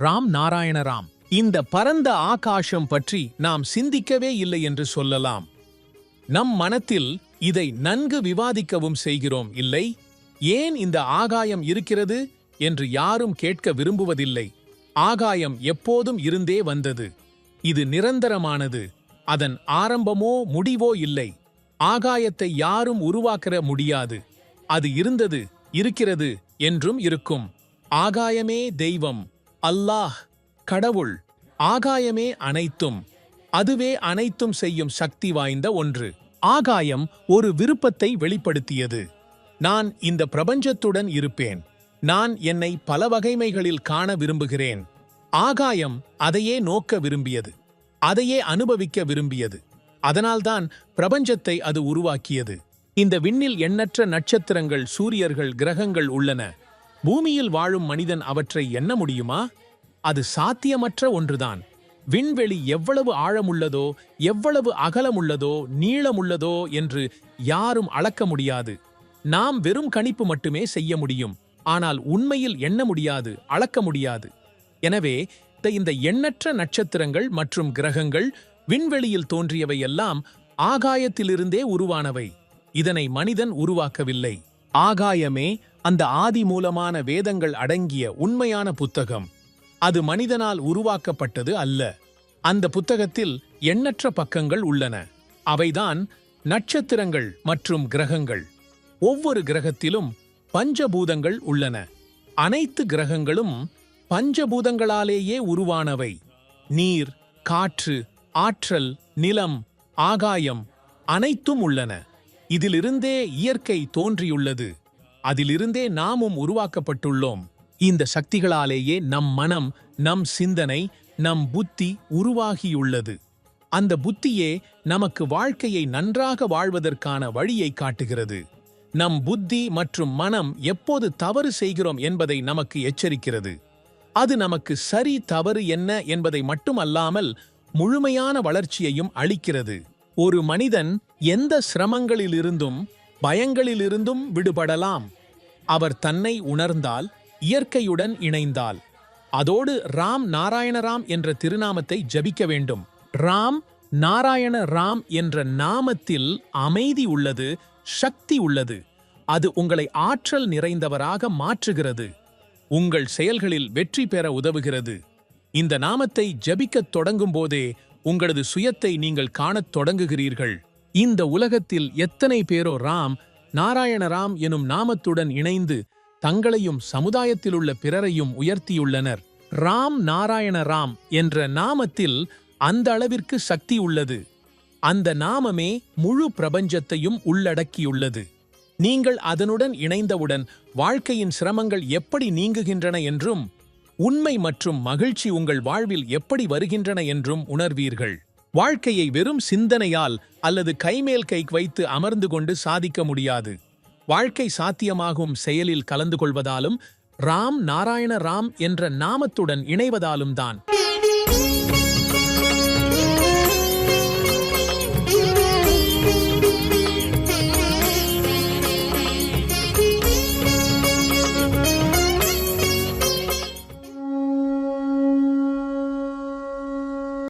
ராம் நாராயண ராம். இந்த பரந்த ஆகாசம் பற்றி நாம் சிந்திக்கவே இல்லை என்று சொல்லலாம். நம் மனத்தில் இதை நன்கு விவாதிக்கவும் செய்கிறோம், இல்லை? ஏன் இந்த ஆகாயம் இருக்கிறது என்று யாரும் கேட்க விரும்புவதில்லை. ஆகாயம் எப்போதும் இருந்தே வந்தது. இது நிரந்தரமானது. அதன் ஆரம்பமோ முடிவோ இல்லை. ஆகாயத்தை யாரும் உருவாக்க முடியாது. அது இருந்தது, இருக்கிறது என்றும் இருக்கும். ஆகாயமே தெய்வம், அல்லாஹ், கடவுள். ஆகாயமே அனைத்தும். அதுவே அனைத்தும் செய்யும் சக்தி வாய்ந்த ஒன்று. ஆகாயம் ஒரு விருப்பத்தை வெளிப்படுத்தியது. நான் இந்த பிரபஞ்சத்துடன் இருப்பேன். நான் என்னை பல வகைமைகளில் காண விரும்புகிறேன். ஆகாயம் அதையே நோக்க விரும்பியது, அதையே அனுபவிக்க விரும்பியது. அதனால்தான் பிரபஞ்சத்தை அது உருவாக்கியது. இந்த விண்ணில் எண்ணற்ற நட்சத்திரங்கள், சூரியர்கள், கிரகங்கள் உள்ளன. பூமியில் வாழும் மனிதன் அவற்றை எண்ண முடியுமா? அது சாத்தியமற்ற ஒன்றுதான். விண்வெளி எவ்வளவு ஆழமுள்ளதோ, எவ்வளவு அகலமுள்ளதோ, நீளமுள்ளதோ என்று யாரும் அளக்க முடியாது. நாம் வெறும் கணிப்பு மட்டுமே செய்ய முடியும். ஆனால் உண்மையில் எண்ண முடியாது, அளக்க முடியாது. எனவே இந்த எண்ணற்ற நட்சத்திரங்கள் மற்றும் கிரகங்கள், விண்வெளியில் தோன்றியவையெல்லாம் ஆகாயத்திலிருந்தே உருவானவை. இதனை மனிதன் உருவாக்கவில்லை. ஆகாயமே அந்த ஆதி மூலமான வேதங்கள் அடங்கிய உண்மையான புத்தகம். அது மனிதனால் உருவாக்கப்பட்டது அல்ல. அந்த புத்தகத்தில் எண்ணற்ற பக்கங்கள் உள்ளன. அவைதான் நட்சத்திரங்கள் மற்றும் கிரகங்கள். ஒவ்வொரு கிரகத்திலும் பஞ்சபூதங்கள் உள்ளன. அனைத்து கிரகங்களும் பஞ்சபூதங்களாலேயே உருவானவை. நீர், காற்று, ஆற்றல், நிலம், ஆகாயம் அனைத்தும் உள்ளன. இதிலிருந்தே இயற்கை தோன்றியுள்ளது. அதிலிருந்தே நாமும் உருவாக்கப்பட்டுள்ளோம். இந்த சக்திகளாலேயே நம் மனம், நம் சிந்தனை, நம் புத்தி உருவாகியுள்ளது. அந்த புத்தியே நமக்கு வாழ்க்கையை நன்றாக வாழ்வதற்கான வழியை காட்டுகிறது. நம் புத்தி மற்றும் மனம் எப்போது தவறு செய்கிறோம் என்பதை நமக்கு எச்சரிக்கிறது. அது நமக்கு சரி தவறு என்ன என்பதை மட்டுமல்லாமல் முழுமையான வளர்ச்சியையும் அளிக்கிறது. ஒரு மனிதன் எந்த சிரமங்களிலிருந்தும் பயங்களிலிருந்தும் விடுபடலாம். அவர் தன்னை உணர்ந்தால், இயற்கையுடன் இணைந்தால். அதோடு ராம் நாராயண ராம் என்ற திருநாமத்தை ஜபிக்க வேண்டும். ராம் நாராயண ராம் என்ற நாமத்தில் அமைதி உள்ளது, சக்தி உள்ளது. அது உங்களை ஆற்றல் நிறைந்தவராக மாற்றுகிறது. உங்கள் செயல்களில் வெற்றி பெற உதவுகிறது. இந்த நாமத்தை ஜபிக்கத் தொடங்கும் போதே உங்களது சுயத்தை நீங்கள் காணத் தொடங்குகிறீர்கள். இந்த உலகத்தில் எத்தனை பேரோ ராம் நாராயண ராம் எனும் நாமத்துடன் இணைந்து தங்களையும் சமுதாயத்திலுள்ள பிறரையும் உயர்த்தியுள்ளனர். ராம் நாராயண ராம் என்ற நாமத்தில் அந்த அளவிற்கு சக்தி உள்ளது. அந்த நாமமே முழு பிரபஞ்சத்தையும் உள்ளடக்கியுள்ளது. நீங்கள் அதனுடன் இணைந்தவுடன் வாழ்க்கையின் சிரமங்கள் எப்படி நீங்குகின்றன என்றும், உண்மை மற்றும் மகிழ்ச்சி உங்கள் வாழ்வில் எப்படி வருகின்றன என்றும் உணர்வீர்கள். வாழ்க்கையை வெறும் சிந்தனையால் அல்லது கைமேல் கை வைத்து அமர்ந்து கொண்டு சாதிக்க முடியாது. வாழ்க்கை சாத்தியமாகும் செயலில் கலந்து கொள்வதாலும், ராம் நாராயண ராம் என்ற நாமத்துடன் இணைவதாலும் தான்.